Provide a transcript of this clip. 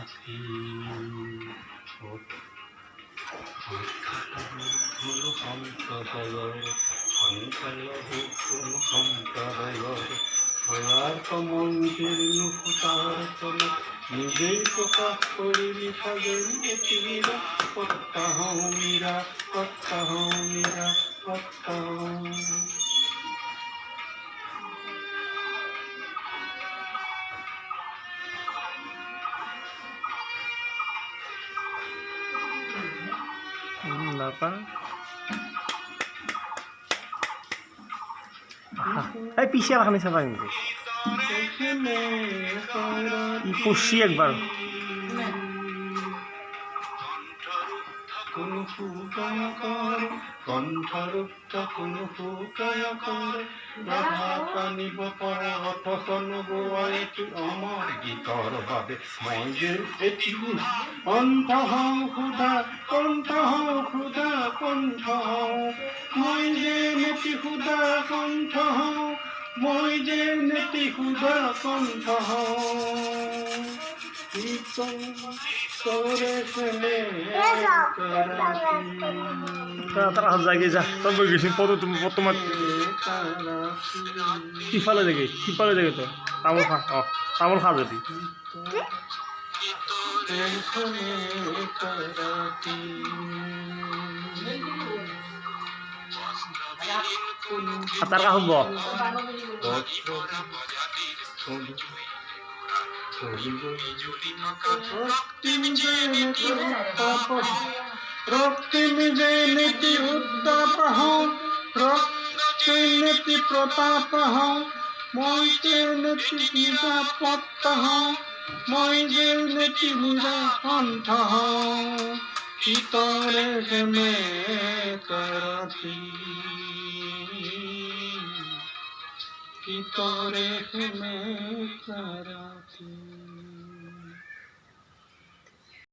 রাখি নিজেই প্রকাশ করি বিসর্জন পৃথিবীরা কর্তা হও মীরা কর্তা হও মীরা কর্তা হও। এই পিছিয়ে রাখানি চাবা কিন্তু পড়ছি একবার কণ্ঠরুদ্ধ কোনো ফুকায়কর রাধা কানিব পথন গোয়াইটি অমর গীতর বাবে ময়ে এটি কণ্ঠ হও ক্ষুধা কণ্ঠ হও ক্ষুধা কণ্ঠ হও মই যে নেতি ক্ষুধা কণ্ঠ হও মই যে নেতি ক্ষুধা কণ্ঠ হও তারা জাগে যা সব গেছি কত তুমি বর্তমান সিফালে জাগে তো তামোল খা তামোল খা যদি তার কা হব রক্তিম যে নীতি উদ্দাপ হও রক্তিম প্রতাপ হও মই যে নীতি নিরাপত্ত হও মই যে নীতি নিরাকণ্ঠ হও ভিতরে হেমে করতি ভিতরে হেমে করতি।